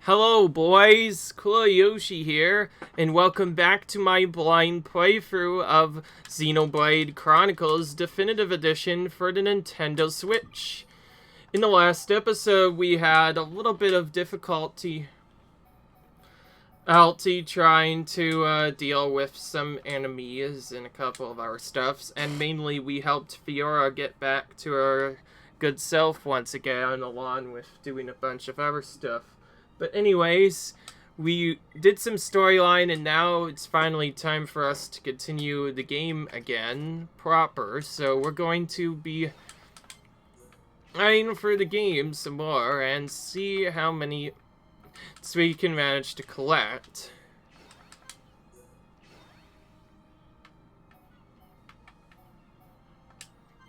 Hello boys, Yoshi here, and welcome back to my blind playthrough of Xenoblade Chronicles Definitive Edition for the Nintendo Switch. In the last episode, we had a little bit of difficulty trying to deal with some enemies and a couple of our stuffs, and mainly we helped Fiora get back to her good self once again, along with doing a bunch of other stuff. But anyways, we did some storyline, and now it's finally time for us to continue the game again, proper. So we're going to be eyeing for the game some more and see how many we can manage to collect.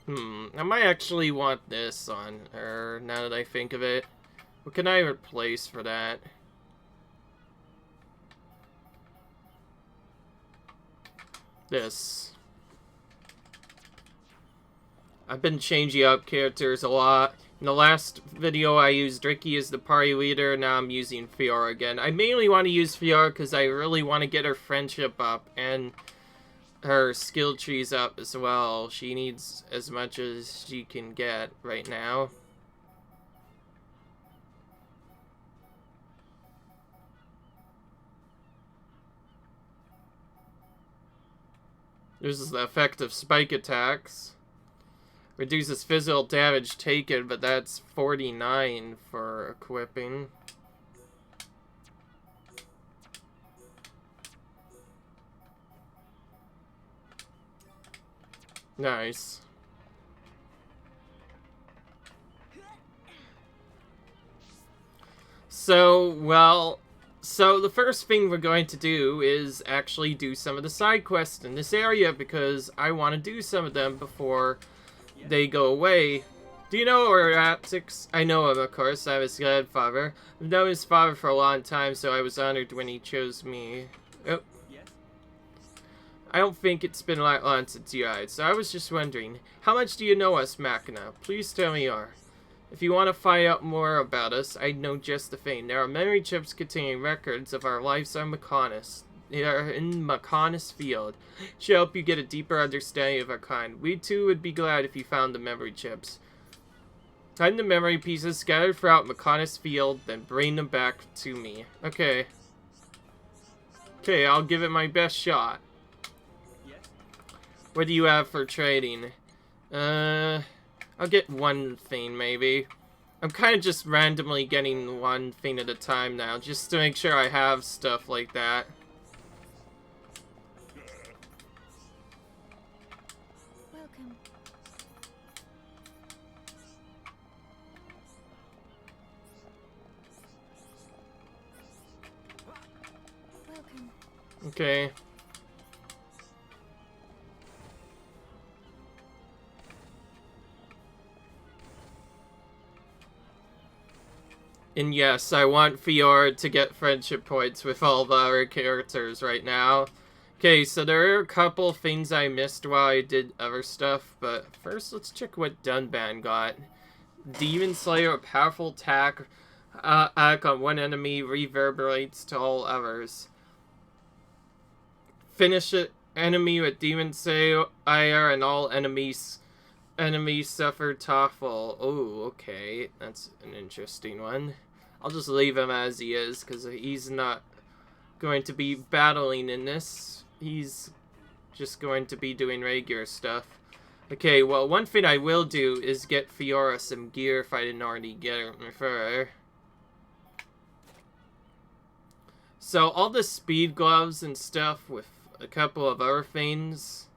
I might actually want this on her, now that I think of it. What can I replace for that? This. I've been changing up characters a lot. In the last video I used Ricky as the party leader, now I'm using Fiora again. I mainly want to use Fiora because I really want to get her friendship up and her skill trees up as well. She needs as much as she can get right now. This is the effect of spike attacks. Reduces physical damage taken, but that's 49 for equipping. Nice. So the first thing we're going to do is actually do some of the side quests in this area, because I want to do some of them before they go away. Do you know where Atix? I know him, of course. I have his godfather. I've known his father for a long time, so I was honored when he chose me. Oh. I don't think it's been that long since you died, so I was just wondering, how much do you know us, Mechonis? Please tell me more. If you want to find out more about us, I know just the thing. There are memory chips containing records of our lives on Mechonis. They are in Mechonis Field. Should help you get a deeper understanding of our kind. We too would be glad if you found the memory chips. Find the memory pieces scattered throughout Mechonis Field, then bring them back to me. Okay. Okay, I'll give it my best shot. What do you have for trading? I'll get one thing, maybe. I'm kind of just randomly getting one thing at a time now, just to make sure I have stuff like that. Welcome. Welcome. Okay. And yes, I want Fiora to get friendship points with all the other characters right now. Okay, so there are a couple things I missed while I did other stuff, but first let's check what Dunban got. Demon Slayer, a powerful attack on one enemy, reverberates to all others. Finish it, enemy with Demon Slayer, and all enemies suffer Toffle. Oh, okay. That's an interesting one. I'll just leave him as he is, because he's not going to be battling in this. He's just going to be doing regular stuff. Okay, well, one thing I will do is get Fiora some gear if I didn't already get her before. So, all the speed gloves and stuff with a couple of other things.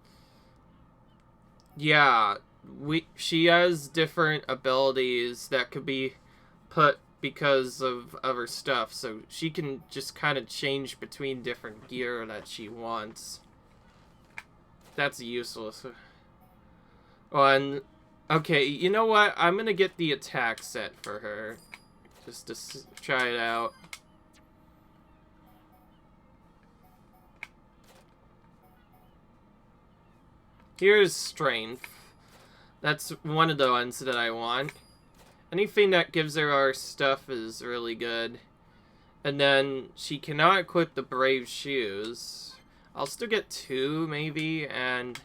Yeah. She has different abilities that could be put because of other stuff, so she can just kind of change between different gear that she wants. That's useless. Okay, you know what? I'm gonna get the attack set for her, just to try it out. Here's strength. That's one of the ones that I want. Anything that gives her our stuff is really good. And then she cannot equip the Brave Shoes. I'll still get 2, maybe, and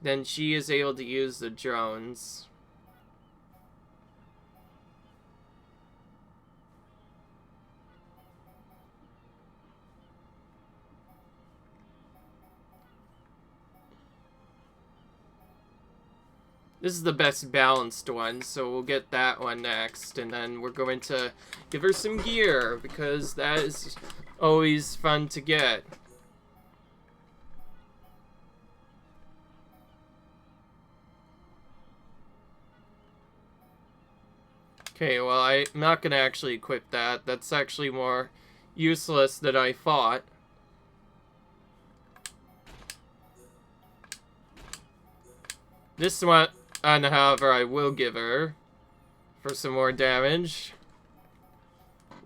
then she is able to use the drones. This is the best balanced one, so we'll get that one next, and then we're going to give her some gear, because that is always fun to get. Okay, well, I'm not going to actually equip that. That's actually more useless than I thought. This one, however, I will give her for some more damage.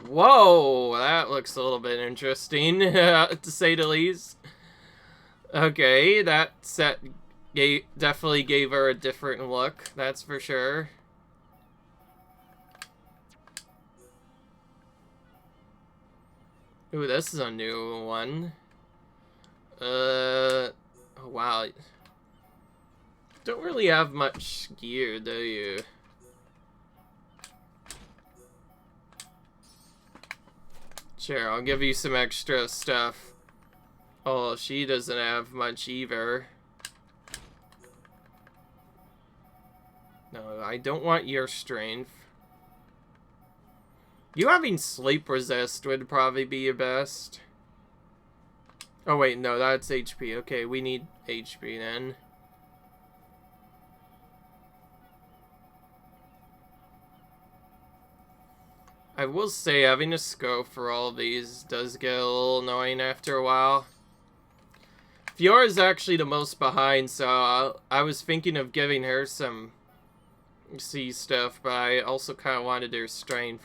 Whoa, that looks a little bit interesting, to say the least. Okay, that set definitely gave her a different look, that's for sure. Ooh, this is a new one. Oh, wow. Don't really have much gear, do you? Sure, I'll give you some extra stuff. Oh, she doesn't have much either. No, I don't want your strength. You having sleep resist would probably be your best. Oh wait, no, that's HP. Okay, we need HP then. I will say having to scope for all of these does get a little annoying after a while. Fiora is actually the most behind, so I was thinking of giving her some C stuff, but I also kind of wanted her strength.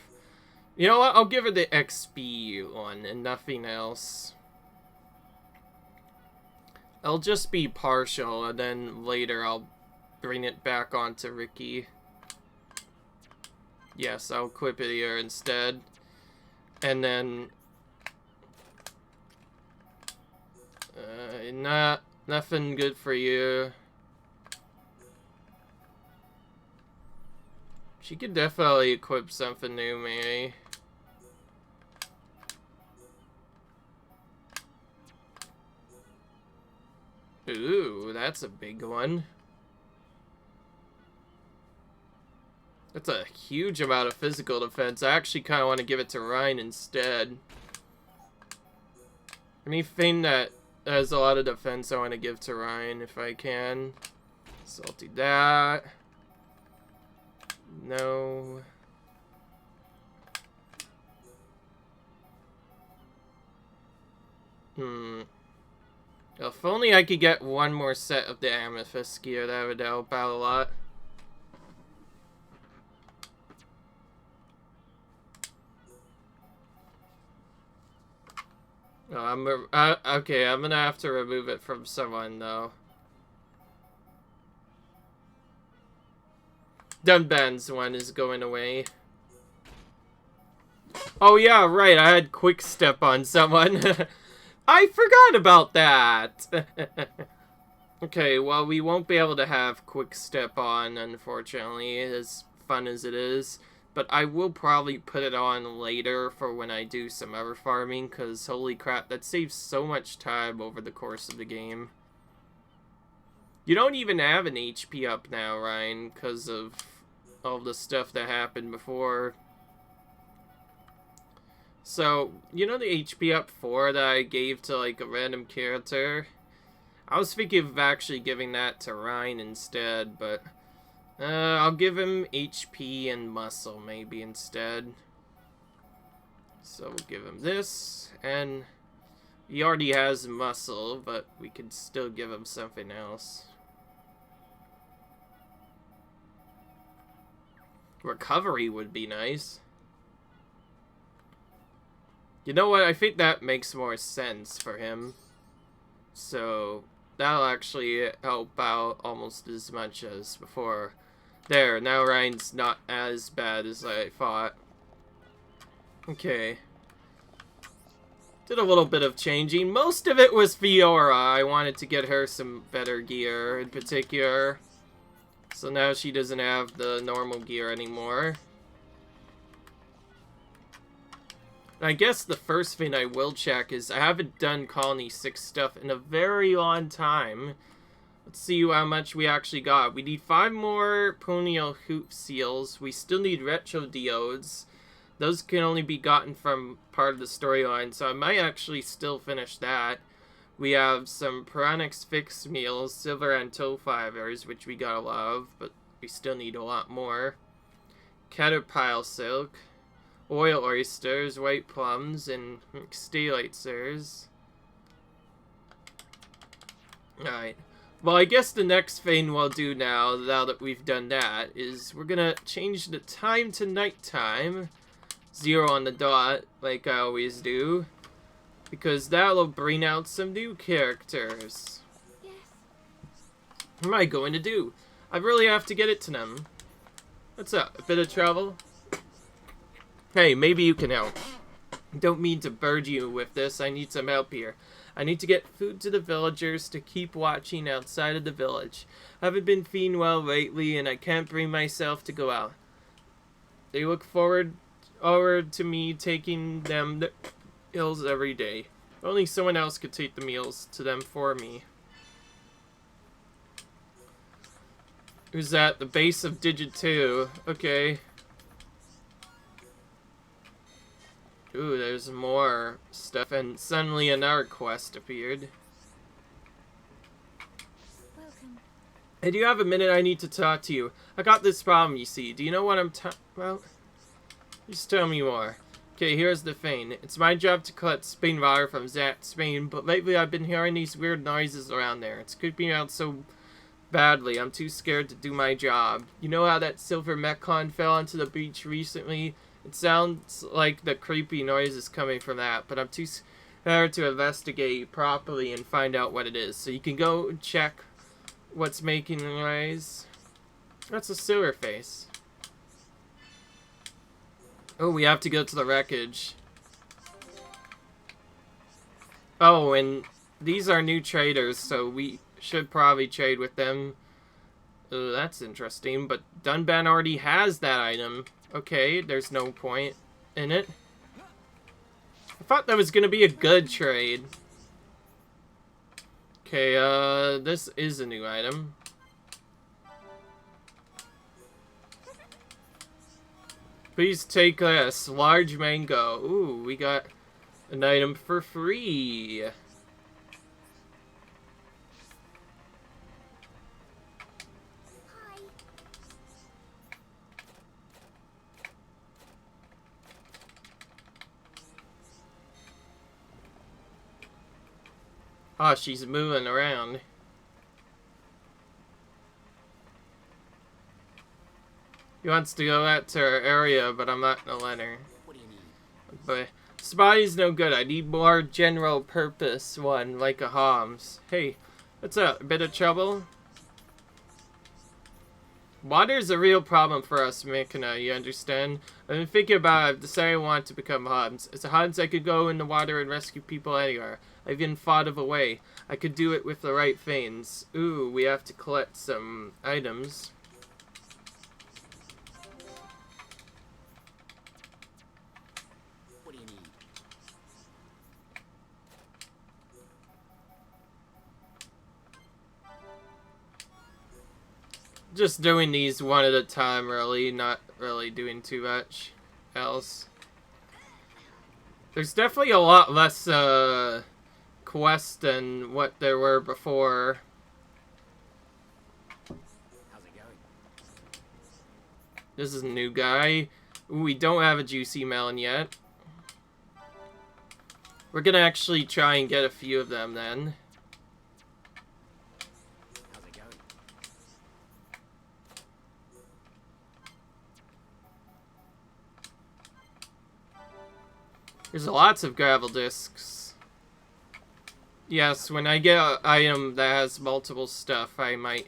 You know what? I'll give her the XP one and nothing else. I'll just be partial, and then later I'll bring it back onto Ricky. Yes, I'll equip it here instead. And then... nothing good for you. She could definitely equip something new, maybe. Ooh, that's a big one. That's a huge amount of physical defense. I actually kind of want to give it to Ryan instead. Anything that has a lot of defense, I want to give to Ryan if I can. So I'll do that. No. If only I could get one more set of the amethyst gear, that would help out a lot. Oh, okay, I'm gonna have to remove it from someone, though. Dunban's one is going away. Oh yeah, right, I had quick step on someone. I forgot about that! Okay, well, we won't be able to have quick step on, unfortunately, as fun as it is. But I will probably put it on later for when I do some other farming, because holy crap, that saves so much time over the course of the game. You don't even have an HP up now, Ryan, because of all the stuff that happened before. So, you know the HP up 4 that I gave to, like, a random character? I was thinking of actually giving that to Ryan instead, but... I'll give him HP and muscle, maybe, instead. So we'll give him this, and... he already has muscle, but we could still give him something else. Recovery would be nice. You know what? I think that makes more sense for him. So, that'll actually help out almost as much as before. There, now Ryan's not as bad as I thought. Okay. Did a little bit of changing. Most of it was Fiora. I wanted to get her some better gear in particular. So now she doesn't have the normal gear anymore. And I guess the first thing I will check is I haven't done Colony 6 stuff in a very long time. Let's see how much we actually got. We need 5 more Ponial Hoop Seals. We still need Retro Diodes. Those can only be gotten from part of the storyline, so I might actually still finish that. We have some Piranix Fixed Meals, Silver Anto Fibers, which we got a lot of, but we still need a lot more. Caterpillar Silk, Oil Oysters, White Plums, and Steeliters. Alright. Well, I guess the next thing we'll do now that we've done that, is we're gonna change the time to nighttime. 0 on the dot, like I always do. Because that'll bring out some new characters. Yes. What am I going to do? I really have to get it to them. What's up? A bit of trouble? Hey, maybe you can help. Don't mean to burden you with this. I need some help here. I need to get food to the villagers to keep watching outside of the village. I haven't been feeling well lately, and I can't bring myself to go out. They look forward to me taking them the meals every day. Only someone else could take the meals to them for me. Who's that? The base of Digit 2. Okay. Ooh, there's more stuff, and suddenly another quest appeared. Welcome. Hey, do you have a minute? I need to talk to you. I got this problem, you see. Do you know what I'm talking about? Just tell me more. Okay, here's the thing. It's my job to collect Spain water from Spain, but lately I've been hearing these weird noises around there. It's creeping me out so badly. I'm too scared to do my job. You know how that silver Mechon fell onto the beach recently? It sounds like the creepy noise is coming from that, but I'm too scared to investigate properly and find out what it is. So you can go check what's making the noise. That's a silver face. Oh, we have to go to the wreckage. Oh, and these are new traders, so we should probably trade with them. Oh, that's interesting, but Dunban already has that item. Okay, there's no point in it. I thought that was gonna be a good trade. Okay, this is a new item. Please take this. Large mango. Ooh, we got an item for free. Hi. Oh, she's moving around. He wants to go out to her area, but I'm not gonna let her. What do you need? But Spotty's no good. I need more general purpose one, like a Homs. Hey, what's up? A bit of trouble? Water's a real problem for us, Mechona, you understand? I've been thinking about it. I've decided I want to become Homs. As a Homs, I could go in the water and rescue people anywhere. I've even thought of a way. I could do it with the right things. Ooh, we have to collect some items. What do you need? Just doing these one at a time, really. Not really doing too much else. There's definitely a lot less, quests than what there were before. How's it going? This is a new guy. Ooh, we don't have a juicy melon yet. We're gonna actually try and get a few of them then. How's it going? There's lots of gravel discs. Yes, when I get an item that has multiple stuff, I might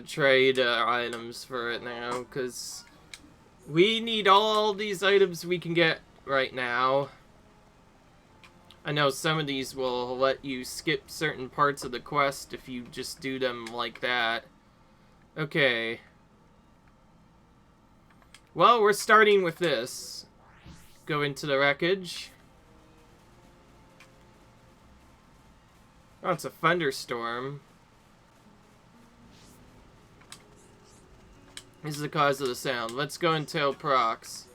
trade items for it now, because we need all these items we can get right now. I know some of these will let you skip certain parts of the quest if you just do them like that. Okay. Well, we're starting with this. Go into the wreckage. Oh, it's a thunderstorm. This is the cause of the sound. Let's go and tell Prox.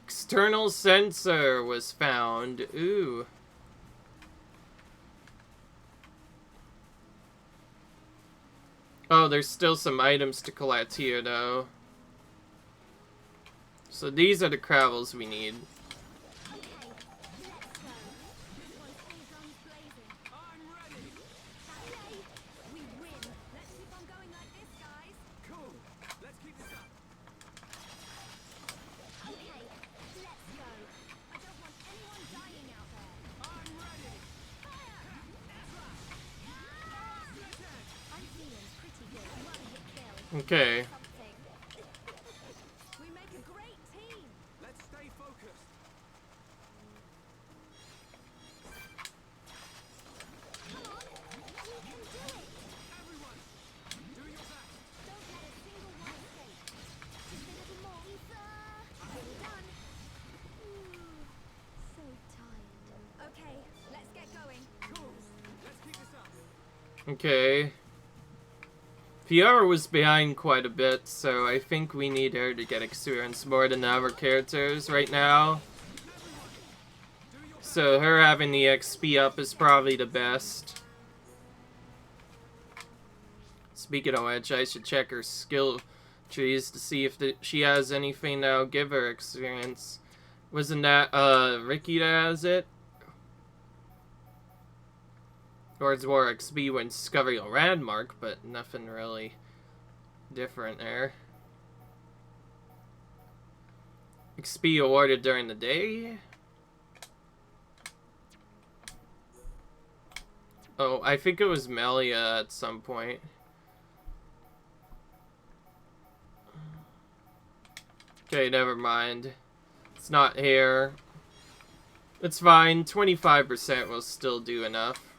External sensor was found. Ooh. Oh, there's still some items to collect here, though. So these are the cravels we need. Okay. We make a great team. Let's stay focused. Come on, you can do it. Everyone, do your best. Don't let a single one escape. Just a little more. Nearly done. So tired. Okay, let's get going. Cool. Let's keep this up. Okay. Fiora was behind quite a bit, so I think we need her to get experience more than the other characters right now. So her having the XP up is probably the best. Speaking of which, I should check her skill trees to see if she has anything that'll give her experience. Wasn't that Ricky that has it? Towards more XP when discovering a landmark, but nothing really different there. XP awarded during the day. Oh, I think it was Melia at some point. Okay, never mind. It's not here. It's fine. 25% will still do enough.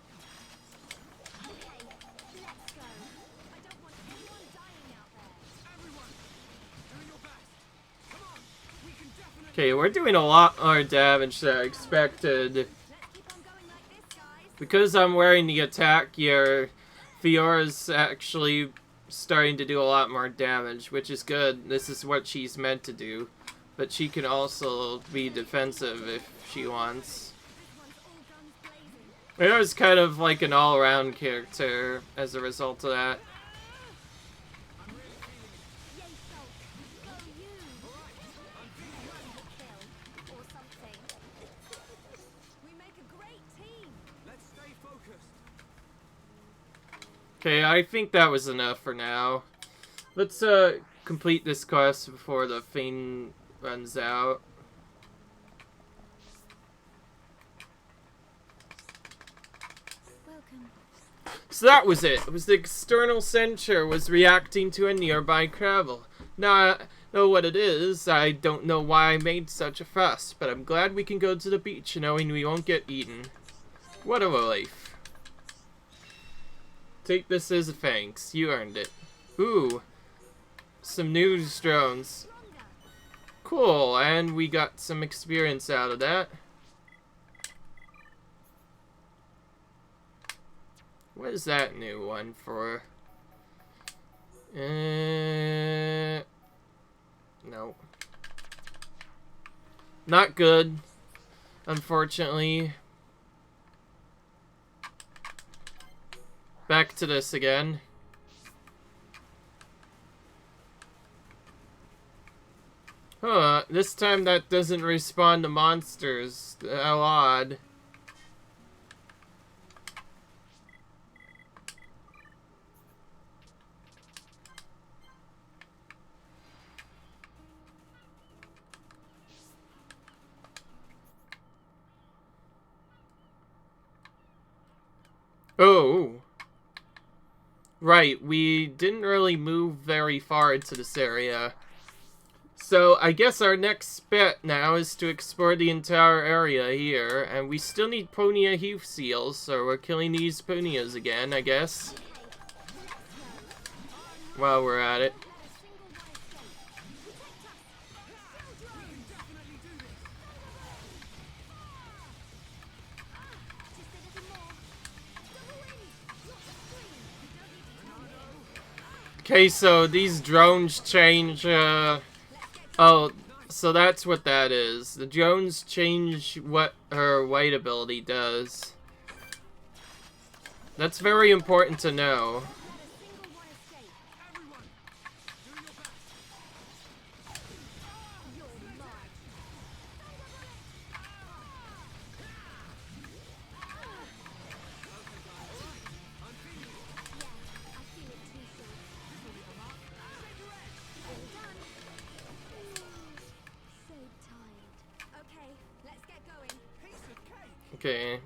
Okay, we're doing a lot more damage than I expected. Because I'm wearing the attack gear, Fiora's actually starting to do a lot more damage, which is good. This is what she's meant to do. But she can also be defensive if she wants. Fiora's kind of like an all-around character as a result of that. Okay, I think that was enough for now. Let's complete this quest before the thing runs out. Welcome. So that was it. It was the external sensor was reacting to a nearby cravel. Now I know what it is. I don't know why I made such a fuss, but I'm glad we can go to the beach knowing we won't get eaten. What a relief. Take this as a thanks. You earned it. Ooh. Some news drones. Cool, and we got some experience out of that. What is that new one for? No. Not good, unfortunately. Back to this again. Huh, this time that doesn't respawn to monsters. How odd. Oh. Right, we didn't really move very far into this area. So I guess our next bet now is to explore the entire area here, and we still need Ponia Heath Seals, so we're killing these Ponias again, I guess. While we're at it. Okay, so these drones change, oh, so that's what that is. The drones change what her white ability does. That's very important to know. Okay.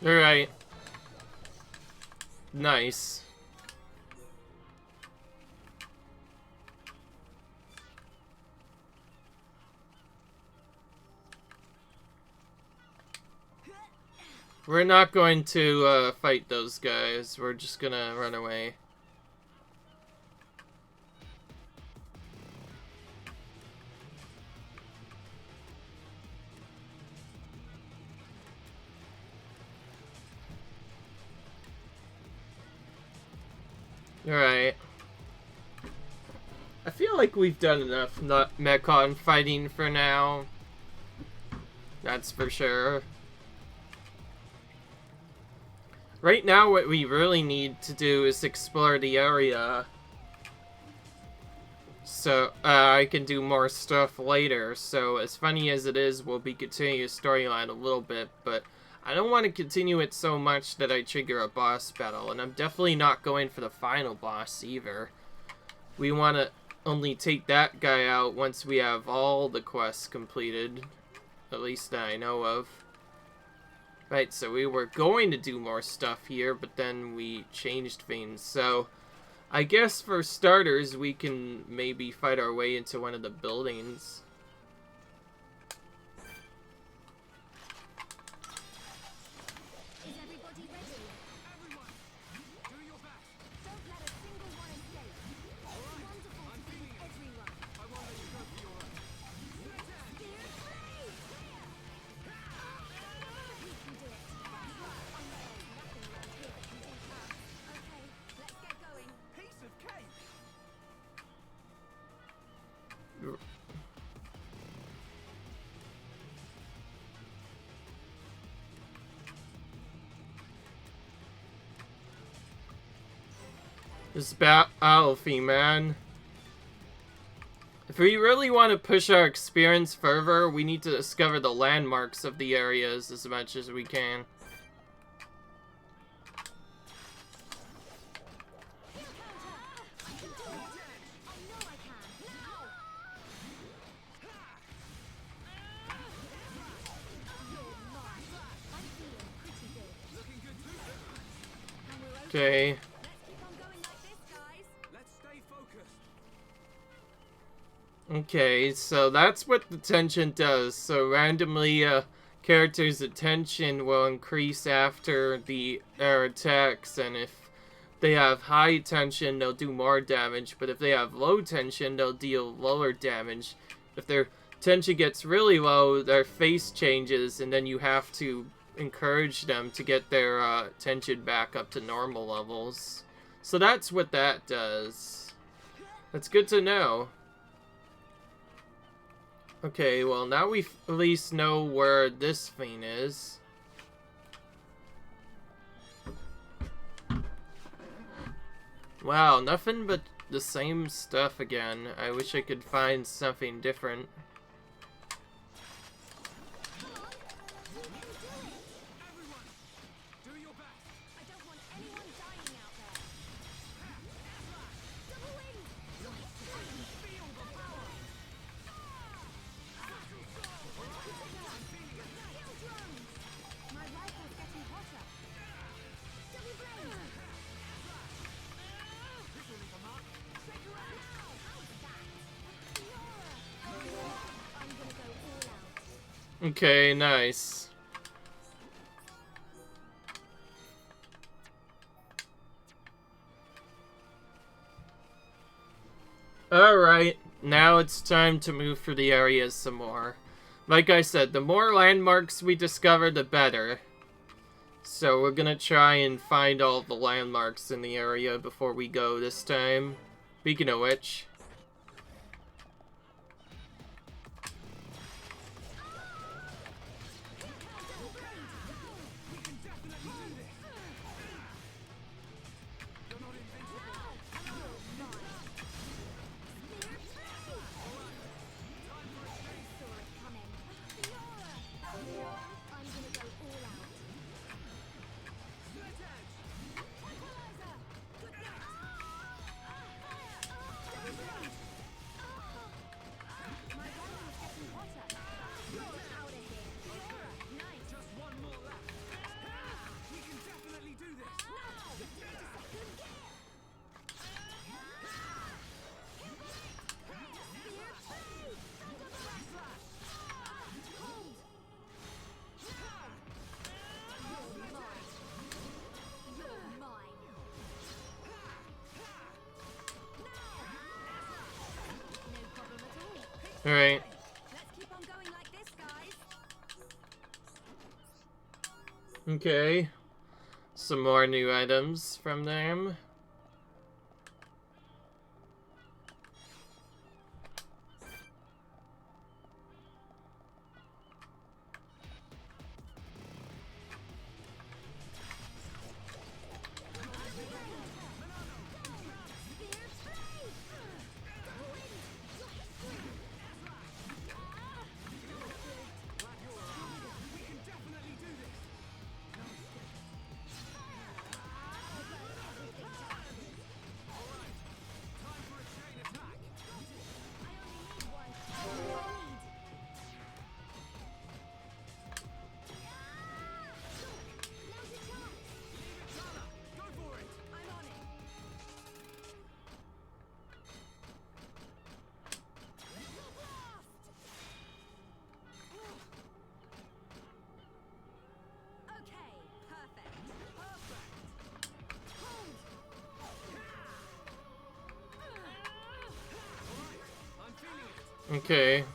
Alright. Nice. We're not going to fight those guys. We're just gonna run away. Alright. I feel like we've done enough Mechon fighting for now. That's for sure. Right now, what we really need to do is explore the area. So, I can do more stuff later. So, as funny as it is, we'll be continuing the storyline a little bit, but I don't want to continue it so much that I trigger a boss battle, and I'm definitely not going for the final boss either. We want to only take that guy out once we have all the quests completed, at least that I know of. Right, so we were going to do more stuff here, but then we changed things. So, I guess for starters, we can maybe fight our way into one of the buildings. Is everybody ready? Everyone, do your best. Don't let a single one escape. It's wonderful to be with everyone. I won't let you go for your own. Spear free! We can do it. I know there's nothing around here that can beat us. Okay, let's get going. Piece of cake. This battlefield, man. If we really want to push our experience further, we need to discover the landmarks of the areas as much as we can. I can do it! I know I can. Now! You're mine. I'm feeling pretty good. Looking good too. And we're okay. Okay. Let's keep on going like this, guys. Let's stay focused. Okay, so that's what the tension does. So randomly, character's attention will increase after their attacks, and if they have high tension, they'll do more damage, but if they have low tension, they'll deal lower damage. If their tension gets really low, their face changes, and then you have to encourage them to get their tension back up to normal levels. So that's what that does. That's good to know. Okay, well now we at least know where this thing is. Wow, nothing but the same stuff again. I wish I could find something different. Everyone, do your best. I don't want anyone dying out there. Double wing! Feel the power. Kill drones! My rifle's getting hotter. Double blade! This will leave a mark. Shake around! How's that? Fiora! I'm gonna go all out. Okay, nice. Alright, now it's time to move through the areas some more. Like I said, the more landmarks we discover, the better. So we're gonna try and find all the landmarks in the area before we go this time. Speaking of which... We can definitely do this. You're not invincible. Saw it coming. Fiora! I'm gonna go all out. Split edge. Equalizer! Good night! My rifle's getting hotter. Out of here. Fiora! Nice! Just one more left. We can definitely do this. Alright. Let's keep on going like this, guys. Okay. Some more new items from them. We can definitely do this. Time for a chain attack. I only need one. Lead. Now's your chance. Tala, go for it. I'm on it. Okay, perfect. Hold. I'm feeling it. Okay. My rifle's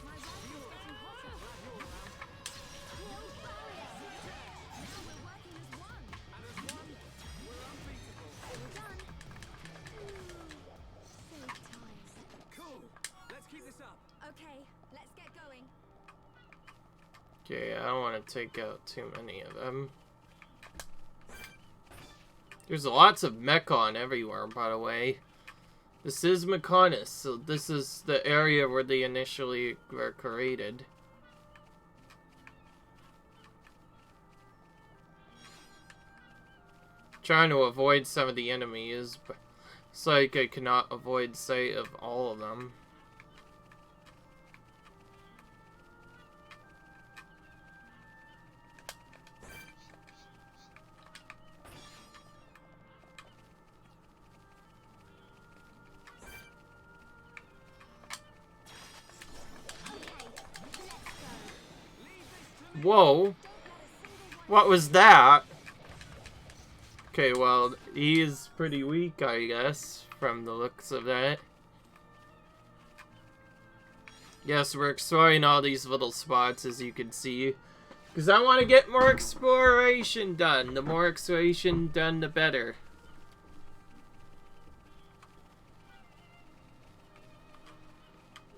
getting hotter. Build barrier. Now we're working as one. And as one, we're unbeatable. All done. Save time. Cool. Let's keep this up. Okay, let's get going. Okay, I don't want to take out too many of them. There's lots of Mechon everywhere, by the way. This is Mechonis, so this is the area where they initially were created. Trying to avoid some of the enemies, but it's like I cannot avoid sight of all of them. Whoa. What was that? Okay, well, he is pretty weak, I guess, from the looks of that. Yes, we're exploring all these little spots, as you can see. Because I want to get more exploration done. The more exploration done, the better.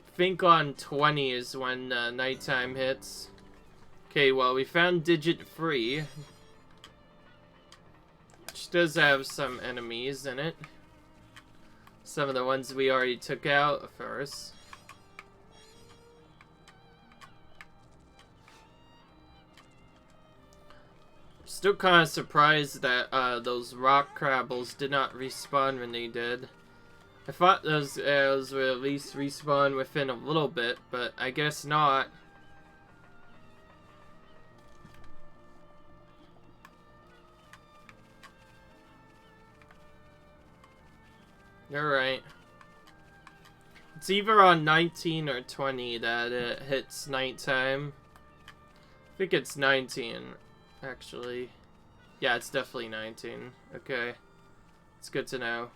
I think on 20 is when nighttime hits. Okay, well, we found Digit 3. Which does have some enemies in it. some of the ones we already took out first. Still kind of surprised that those rock crabbles did not respawn when they did. I thought those arrows would at least respawn within a little bit, but I guess not. Alright. It's either on 19 or 20 that it hits nighttime. I think it's 19, actually. Yeah, it's definitely 19. Okay. It's good to know.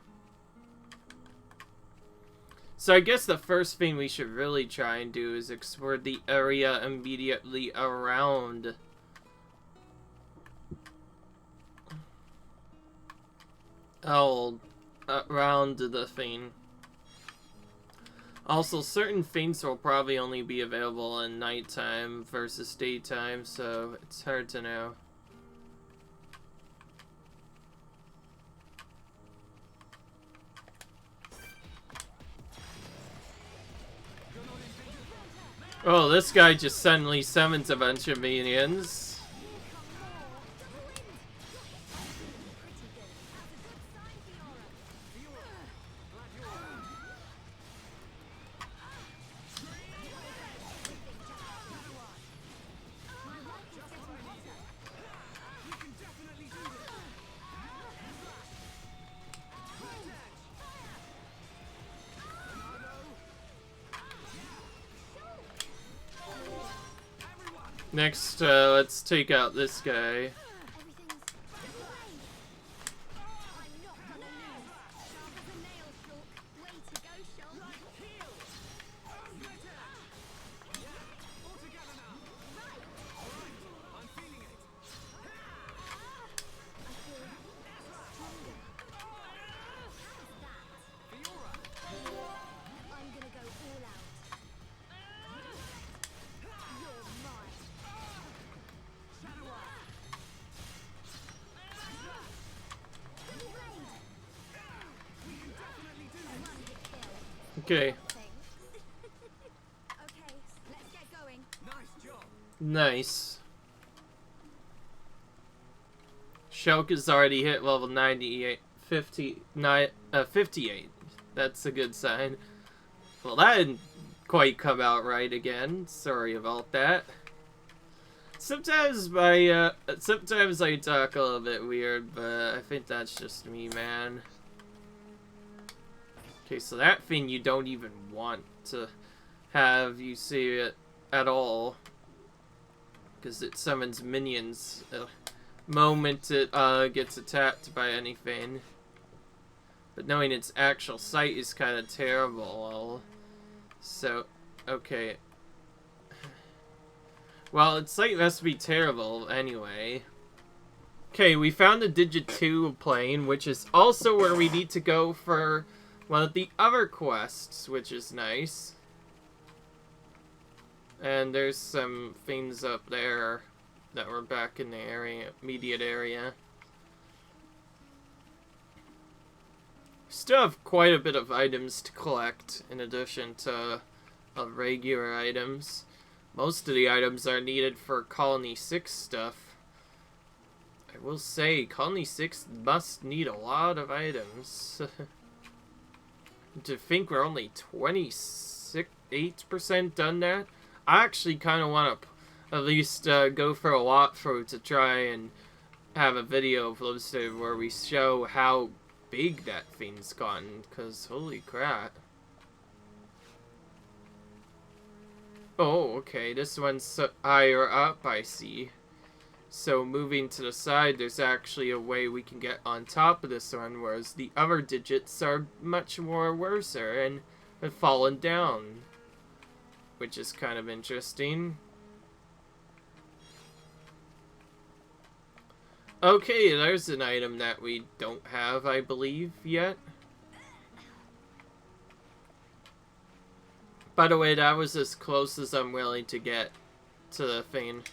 So I guess the first thing we should really try and do is explore the area immediately around around the thing. Also, certain things will probably only be available in nighttime versus daytime, so it's hard to know. Oh, this guy just suddenly summons a bunch of minions. Next, let's take out this guy. Okay. Okay, let's get going. Nice job. Nice. Shulk has already hit level 98, 58. That's a good sign. Well, that didn't quite come out right again. Sorry about that. Sometimes sometimes I talk a little bit weird, but I think that's just me, man. Okay, so that thing you don't even want to have you see it at all, because it summons minions the moment it gets attacked by anything. But knowing its actual sight is kind of terrible. So, okay. Well, its sight must be terrible anyway. Okay, we found the Digit 2 plane, which is also where we need to go for one of the other quests, which is nice. And there's some things up there that were back in the area, immediate area. Still have quite a bit of items to collect in addition to regular items. Most of the items are needed for Colony 6 stuff. I will say, Colony 6 must need a lot of items. To think we're only 28% done that. I actually kind of want to at least go for a walkthrough to try and have a video posted where we show how big that thing's gotten, because holy crap. Oh, okay, this one's higher up, I see. So moving to the side, there's actually a way we can get on top of this one, whereas the other digits are much more worse and have fallen down, which is kind of interesting. Okay, there's an item that we don't have, I believe, yet. By the way, that was as close as I'm willing to get to the thing.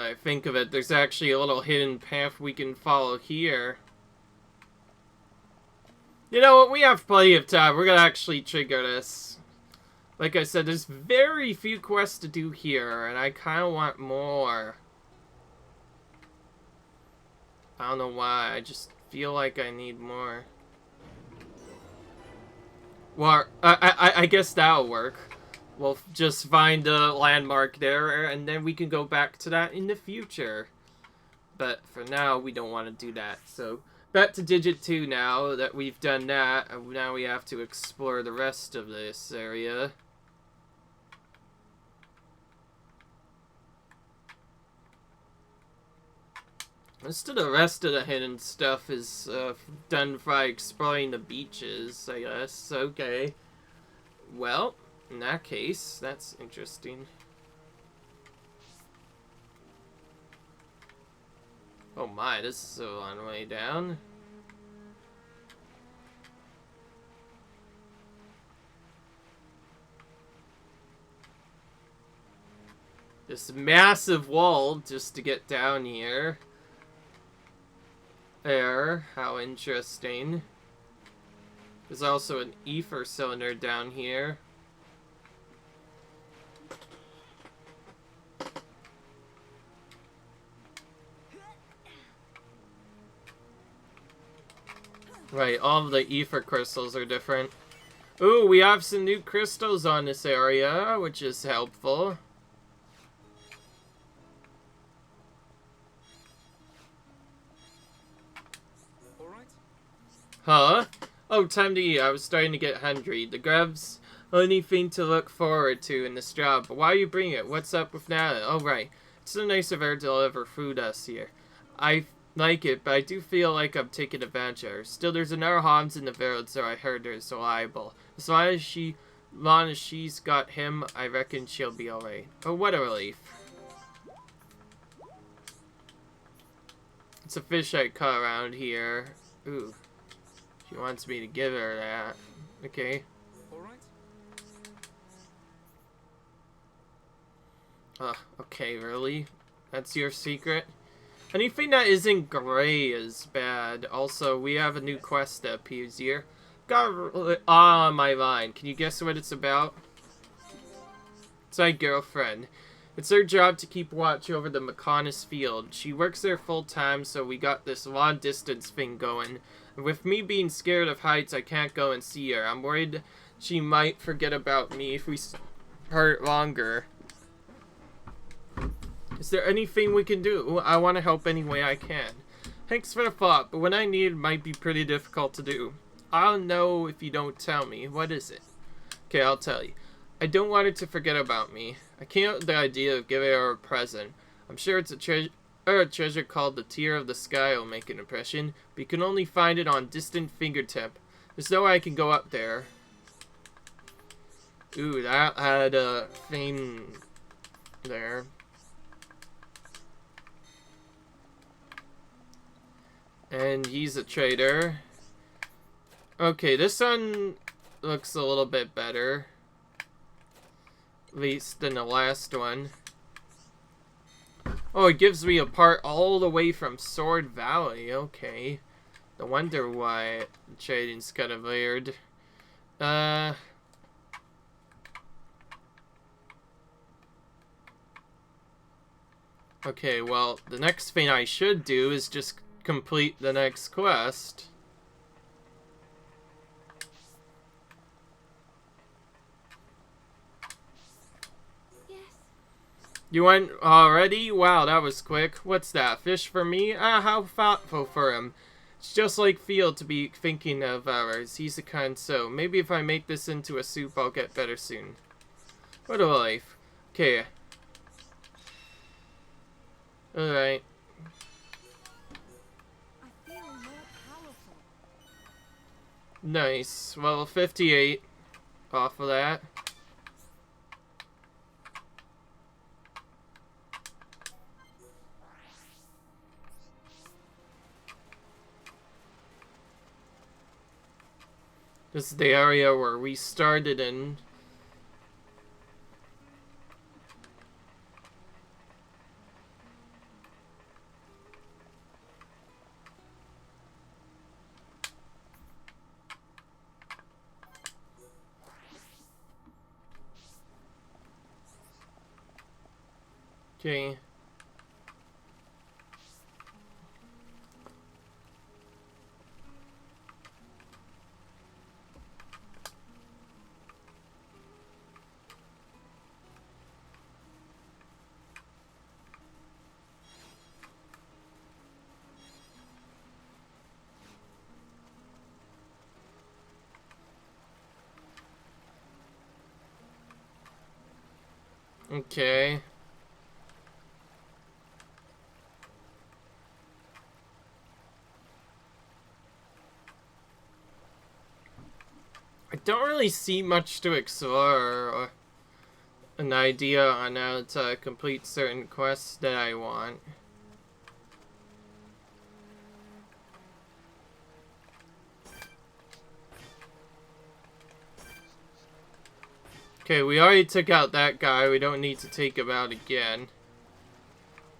I think of it, there's actually a little hidden path we can follow here. You know what? We have plenty of time. We're gonna actually trigger this. Like I said, there's very few quests to do here, and I kind of want more. I don't know why. I just feel like I need more. Well, I guess that'll work. We'll just find a landmark there, and then we can go back to that in the future. But for now, we don't want to do that. So, back to Digit 2 now that we've done that. Now we have to explore the rest of this area. Most of the rest of the hidden stuff is done by exploring the beaches, I guess. Okay. Well, in that case, that's interesting. Oh my, this is a long way down. This massive wall just to get down here. There, how interesting. There's also an ether cylinder down here. Right, all of the ether crystals are different. Ooh, we have some new crystals on this area, which is helpful. Huh? Oh, time to eat. I was starting to get hungry. The grub's only thing to look forward to in this job. But why you bring it? What's up with Natalie? Oh, right. It's so nice of her to deliver food us here. I like it, but I do feel like I'm taking advantage of her. Still, there's another Hans in the village, so I heard there's reliable. As long as she's got him, I reckon she'll be alright. Oh, what a relief. It's a fish I caught around here. Ooh. She wants me to give her that. Okay. Okay, really? That's your secret? Anything that isn't gray is bad. Also, we have a new quest that appears here. Got on my line. Can you guess what it's about? It's my girlfriend. It's her job to keep watch over the Mechonis field. She works there full time, so we got this long distance thing going. And with me being scared of heights, I can't go and see her. I'm worried she might forget about me if we hurt longer. Is there anything we can do? I want to help any way I can. Thanks for the thought, but what I need might be pretty difficult to do. I'll know if you don't tell me. What is it? Okay, I'll tell you. I don't want her to forget about me. I can't with the idea of giving her a present. I'm sure it's a treasure called the Tear of the Sky will make an impression, but you can only find it on distant fingertip. There's no way I can go up there. Ooh, that had a thing there. And he's a trader. Okay, this one looks a little bit better. At least than the last one. Oh, it gives me a part all the way from Sword Valley. Okay. No wonder why trading's kind of weird. Okay, well, the next thing I should do is just complete the next quest. Yes. You went already? Wow, that was quick. What's that? Fish for me? Ah, how thoughtful for him. It's just like Field to be thinking of ours. He's a kind soul. Maybe if I make this into a soup, I'll get better soon. What a life. Okay. Alright. I feel more powerful. Nice. Well, 58 off of that. This is the area where we started in. Okay. Okay. I don't really see much to explore or an idea on how to complete certain quests that I want. Okay, we already took out that guy. We don't need to take him out again.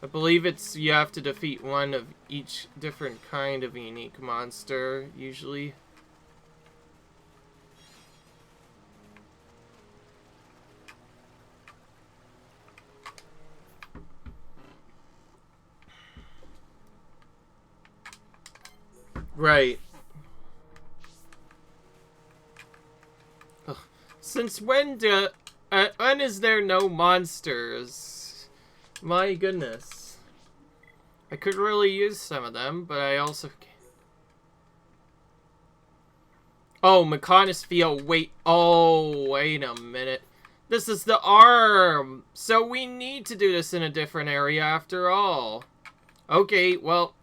I believe it's you have to defeat one of each different kind of unique monster, usually. Right. Ugh. Since when when is there no monsters? My goodness. I could really use some of them, but I also can't. Oh, Mechonis field. Wait. Oh, wait a minute. This is the arm. So we need to do this in a different area after all. Okay, well,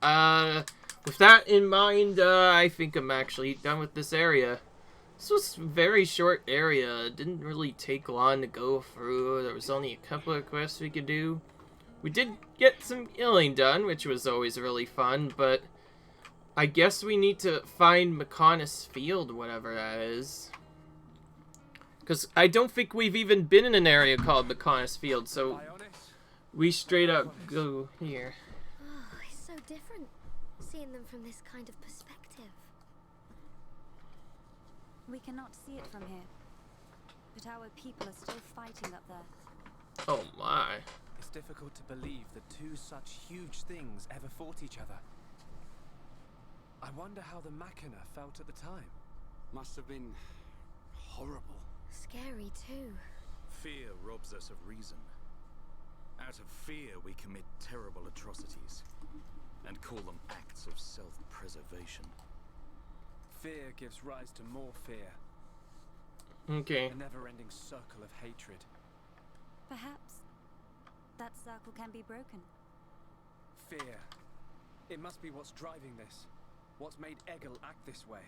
with that in mind, I think I'm actually done with this area. This was a very short area. It didn't really take long to go through. There was only a couple of quests we could do. We did get some killing done, which was always really fun, but I guess we need to find Mechonis Field, whatever that is. Because I don't think we've even been in an area called Mechonis Field, so we straight up go here. Oh, it's so different seeing them from this kind of perspective. We cannot see it from here, but our people are still fighting up there. Oh my. It's difficult to believe that two such huge things ever fought each other. I wonder how the Mechona felt at the time. Must have been horrible. Scary too. Fear robs us of reason. Out of fear we commit terrible atrocities and call them acts of self-preservation. Fear gives rise to more fear. Okay. A never-ending circle of hatred. Perhaps that circle can be broken. Fear. It must be what's driving this. What's made Egil act this way.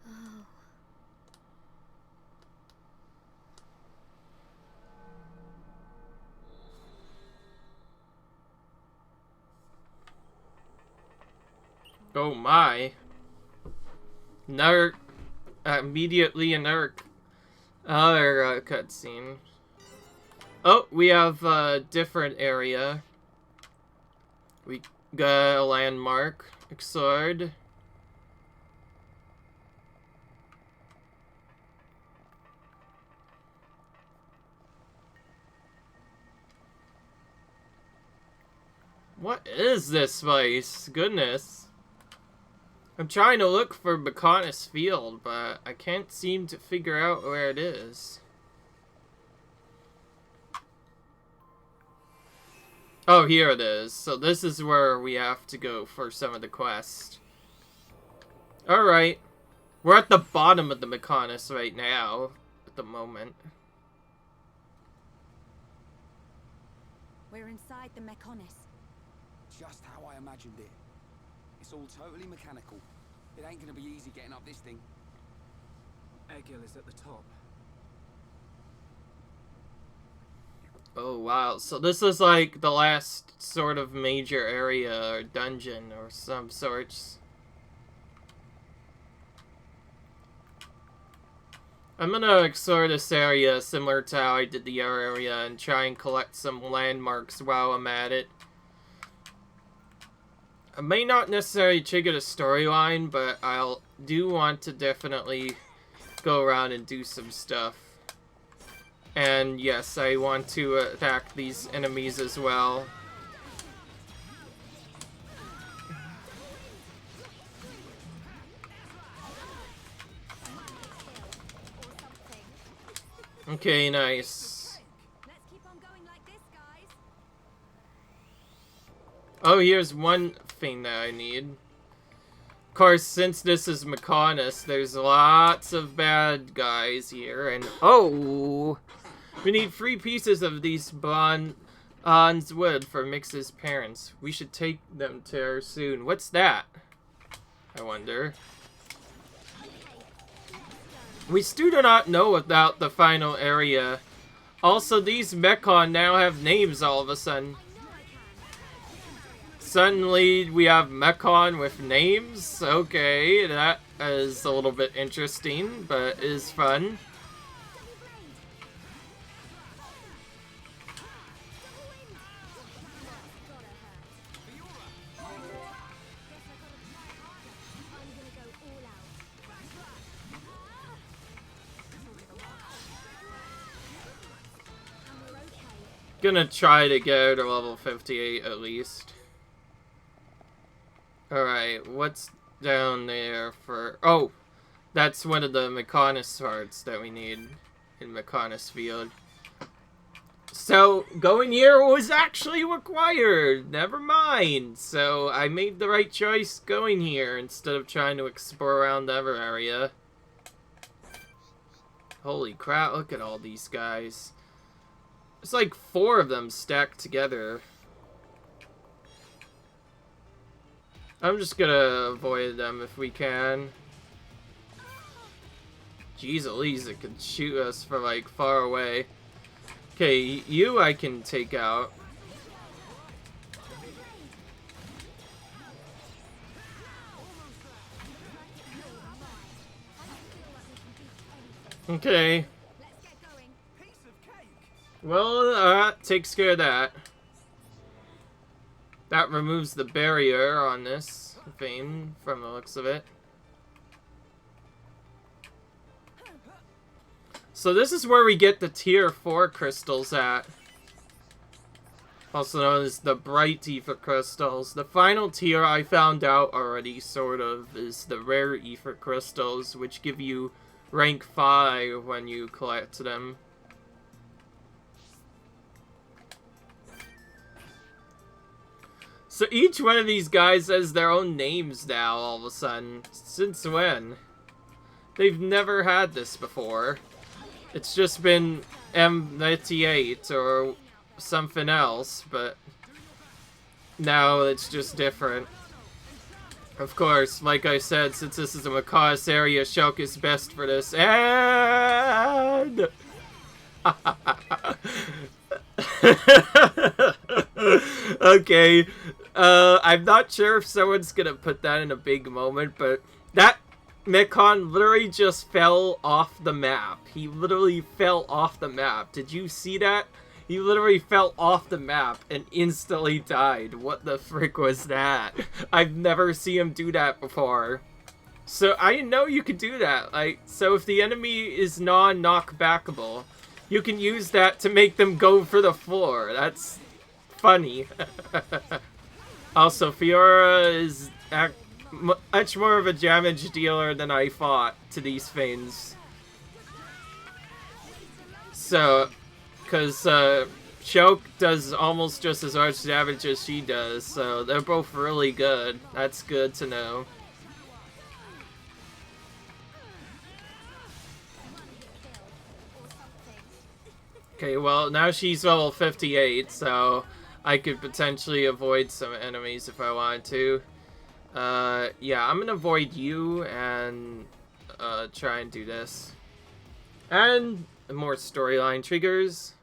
Oh. Oh my. Another, immediately another cutscene. Oh, we have a different area. We got a landmark. Xord. What is this place? Goodness. I'm trying to look for Mechonis Field, but I can't seem to figure out where it is. Oh, here it is. So this is where we have to go for some of the quests. Alright. We're at the bottom of the Mechonis right now, at the moment. We're inside the Mechonis. Just how I imagined it. It's all totally mechanical. It ain't gonna be easy getting up this thing. Egil is at the top. Oh wow, so this is like the last sort of major area or dungeon or some sorts. I'm gonna explore this area similar to how I did the other area and try and collect some landmarks while I'm at it. I may not necessarily trigger the storyline, but I'll do want to definitely go around and do some stuff. And yes, I want to attack these enemies as well. Okay, nice. Let's keep on going like this, guys. Oh, here's one thing that I need. Of course, since this is Mechonis, there's lots of bad guys here, and oh! We need 3 pieces of these bronze wood for Mix's parents. We should take them to her soon. What's that? I wonder. We still do not know about the final area. Also, these Mechon now have names all of a sudden. Suddenly, we have Mechon with names? Okay, that is a little bit interesting, but is fun. Gonna try to go to level 58 at least. Alright, what's down there for... Oh! That's one of the Mechonis parts that we need in Mechonis Field. So, going here was actually required! Never mind! So, I made the right choice going here instead of trying to explore around the other area. Holy crap, look at all these guys. There's like 4 of them stacked together. I'm just gonna avoid them if we can. Jeez, at least it could shoot us from like far away. Okay, you I can take out. Okay. Well, that takes care of that. That removes the barrier on this thing, from the looks of it. So this is where we get the tier 4 crystals at. Also known as the bright ether crystals. The final tier I found out already, sort of, is the rare ether crystals, which give you rank 5 when you collect them. So each one of these guys has their own names now, all of a sudden. Since when? They've never had this before. It's just been M98 or something else, but now it's just different. Of course, like I said, since this is a Mechonis area, Shulk is best for this. And... okay. I'm not sure if someone's gonna put that in a big moment, but that Mechon literally just fell off the map. He literally fell off the map. Did you see that? He literally fell off the map and instantly died. What the frick was that? I've never seen him do that before. So I didn't know you could do that. Like, so if the enemy is non-knockbackable, you can use that to make them go for the floor. That's funny. Also, Fiora is much more of a damage dealer than I thought to these things. So, because Shulk does almost just as much damage as she does, so they're both really good. That's good to know. Okay, well, now she's level 58, so I could potentially avoid some enemies if I wanted to. Yeah, I'm gonna avoid you and try and do this. And more storyline triggers.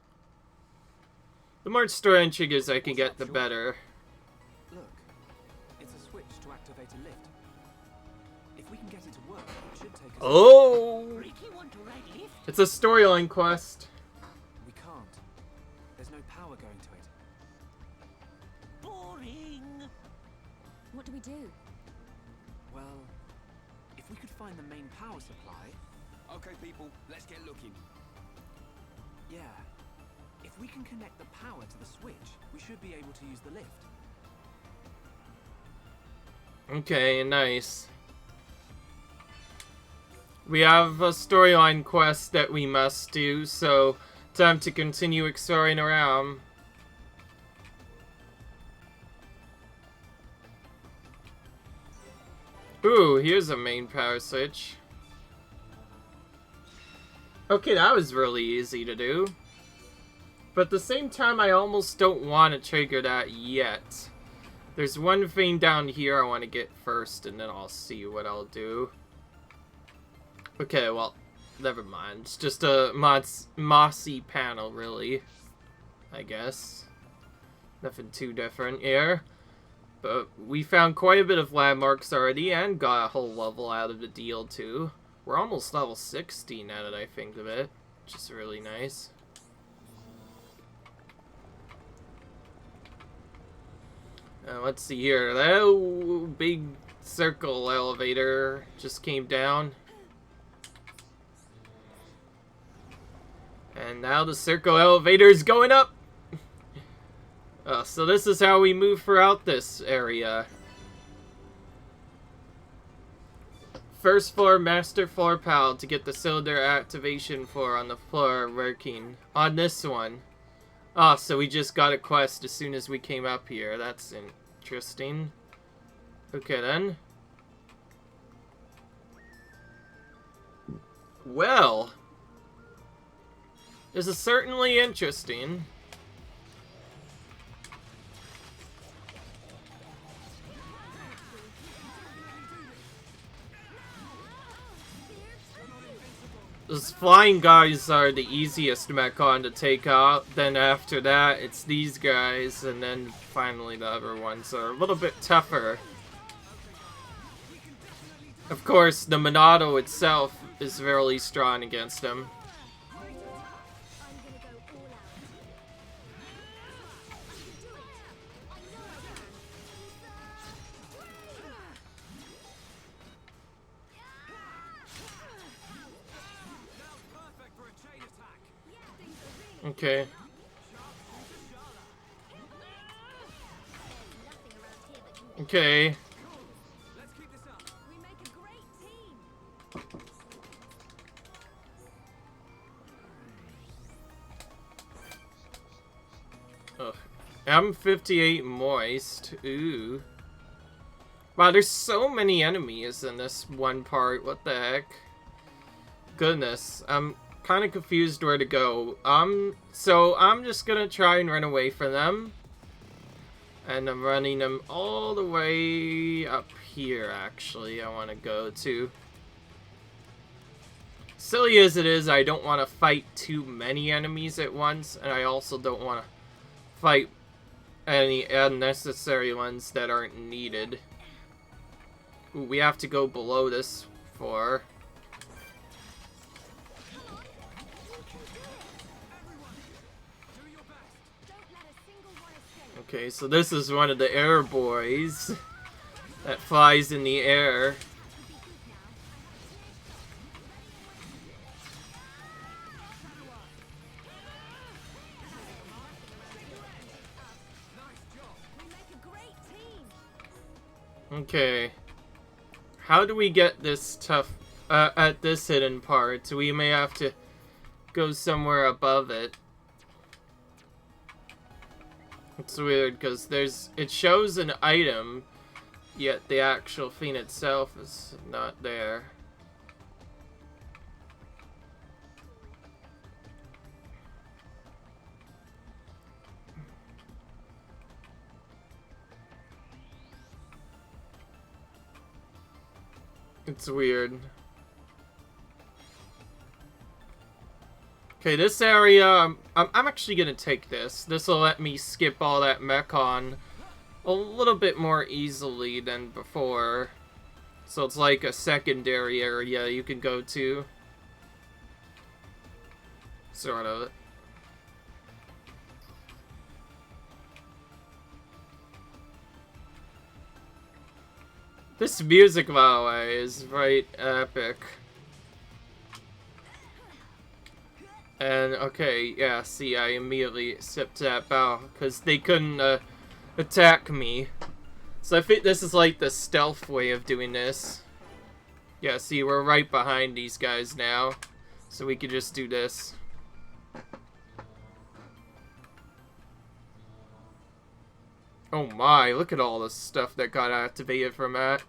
The more storyline triggers I can get, the better. Look, it's a switch to activate a lift. If we can get it to work, it should take us. Oh! It's a storyline quest. We can't. There's no power going to it. Boring. What do we do? Well, if we could find the main power supply. Okay, people, let's get looking. Yeah. If we can connect the power to the switch, we should be able to use the lift. Okay, nice. We have a storyline quest that we must do, so time to continue exploring around. Ooh, here's a main power switch. Okay, that was really easy to do. But at the same time, I almost don't want to trigger that yet. There's one thing down here I want to get first, and then I'll see what I'll do. Okay, well, never mind. It's just a mossy panel, really. I guess. Nothing too different here. But we found quite a bit of landmarks already, and got a whole level out of the deal, too. We're almost level 60 now that I think of it, which is really nice. Let's see here. That big circle elevator just came down. And now the circle elevator is going up! So this is how we move throughout this area. First floor, master floor pal to get the cylinder activation floor on the floor working. On this one. Ah, so we just got a quest as soon as we came up here. That's interesting. Okay then. Well. This is certainly interesting. Those flying guys are the easiest Mechon to take out. Then after that, it's these guys, and then finally the other ones are a little bit tougher. Of course, the Monado itself is really strong against them. Okay. Okay. We make a great team. Ugh. M58 moist. Ooh. Wow, there's so many enemies in this one part. What the heck? Goodness. I'm kind of confused where to go. So I'm just gonna try and run away from them. And I'm running them all the way up here, actually. I want to go to. Silly as it is, I don't want to fight too many enemies at once. And I also don't want to fight any unnecessary ones that aren't needed. Ooh, we have to go below this floor. Okay, so this is one of the air boys that flies in the air. Okay. How do we get this tough at this hidden part? We may have to go somewhere above it. It's weird because it shows an item, yet the actual thing itself is not there. It's weird. Okay, this area, I'm actually gonna take this. This will let me skip all that Mechon a little bit more easily than before. So it's like a secondary area you can go to. Sort of. This music, by the way, is right epic. And, okay, yeah, see, I immediately sipped that bow, because they couldn't, attack me. So I think this is, like, the stealth way of doing this. Yeah, see, we're right behind these guys now. So we could just do this. Oh my, look at all the stuff that got activated from that.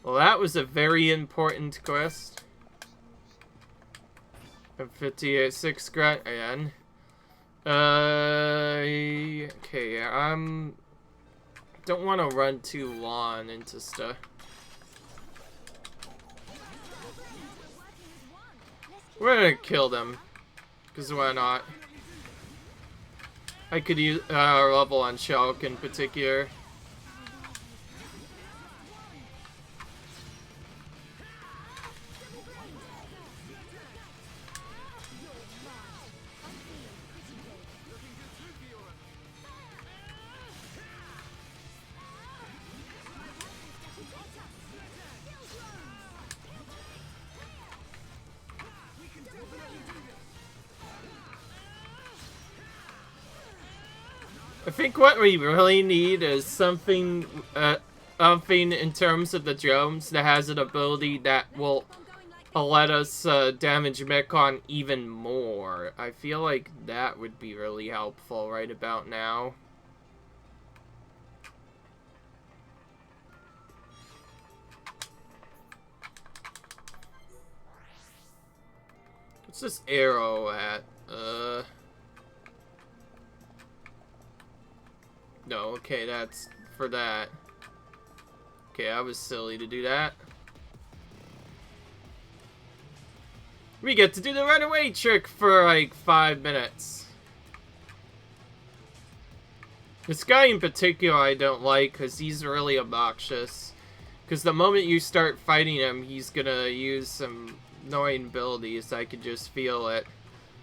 Well, that was a very important quest. And 58-6 grunt again. Okay, don't want to run too long into stuff. We're gonna kill them. Because why not? I could use level on Shulk in particular. I think what we really need is something in terms of the drones that has an ability that will let us damage Mechon even more. I feel like that would be really helpful right about now. What's this arrow at? No, okay, that's for that. Okay, I was silly to do that. We get to do the runaway trick for like 5 minutes. This guy in particular I don't like because he's really obnoxious. Because the moment you start fighting him, he's gonna use some annoying abilities. I could just feel it.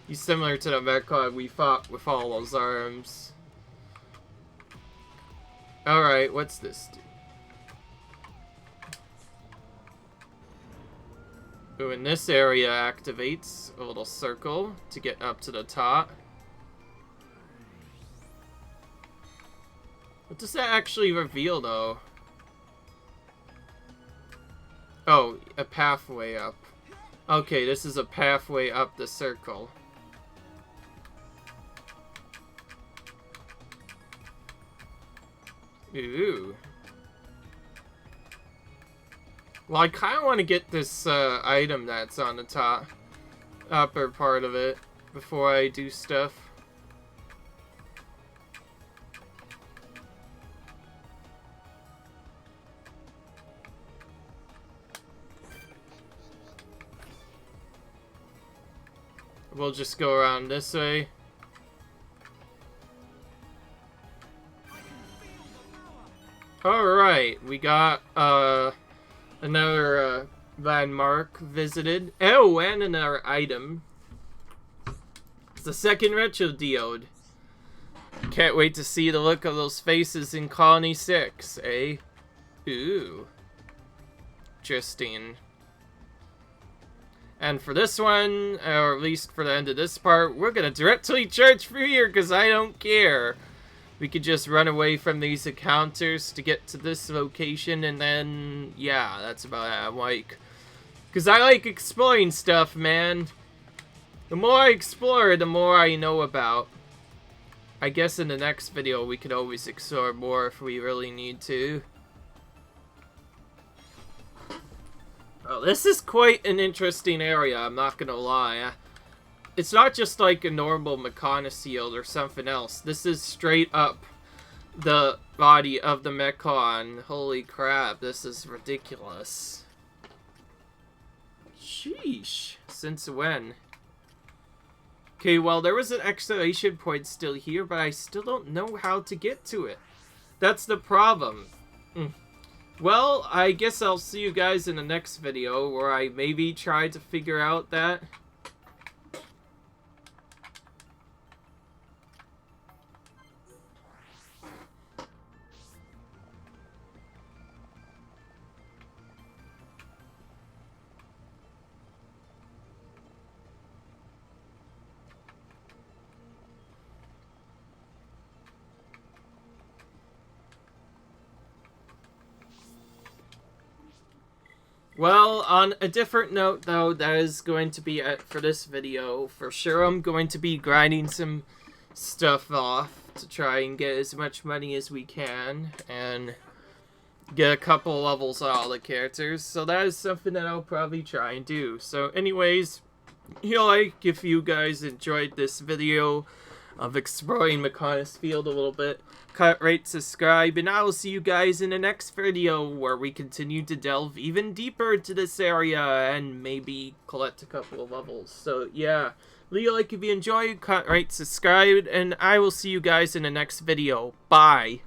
He's similar to the Mechon we fought with all those arms. Alright, what's this do? Ooh, and this area activates a little circle to get up to the top. What does that actually reveal, though? Oh, a pathway up. Okay, this is a pathway up the circle. Ooh. Well, I kind of want to get this item that's on the top, upper part of it before I do stuff. We'll just go around this way. Alright, we got another landmark visited. Oh, and another item. It's the second retro diode. Can't wait to see the look of those faces in Colony 6, eh? Ooh. Interesting. And for this one, or at least for the end of this part, we're gonna directly charge through here because I don't care. We could just run away from these encounters to get to this location, and then, yeah, that's about it. I'm like, because I like exploring stuff, man. The more I explore, the more I know about. I guess in the next video, we could always explore more if we really need to. Oh, this is quite an interesting area, I'm not gonna lie. It's not just like a normal Mechonis shield or something else. This is straight up the body of the Mechon. Holy crap, this is ridiculous. Sheesh. Since when? Okay, well, there was an exclamation point still here, but I still don't know how to get to it. That's the problem. Well, I guess I'll see you guys in the next video where I maybe try to figure out that. Well, on a different note, though, that is going to be it for this video. For sure, I'm going to be grinding some stuff off to try and get as much money as we can, and get a couple levels on all the characters. So that is something that I'll probably try and do. So anyways, if you guys enjoyed this video of exploring Mechonis Field a little bit, cut, rate, subscribe, and I will see you guys in the next video where we continue to delve even deeper into this area and maybe collect a couple of levels. So yeah, leave a like if you enjoyed, cut, rate, subscribe, and I will see you guys in the next video. Bye!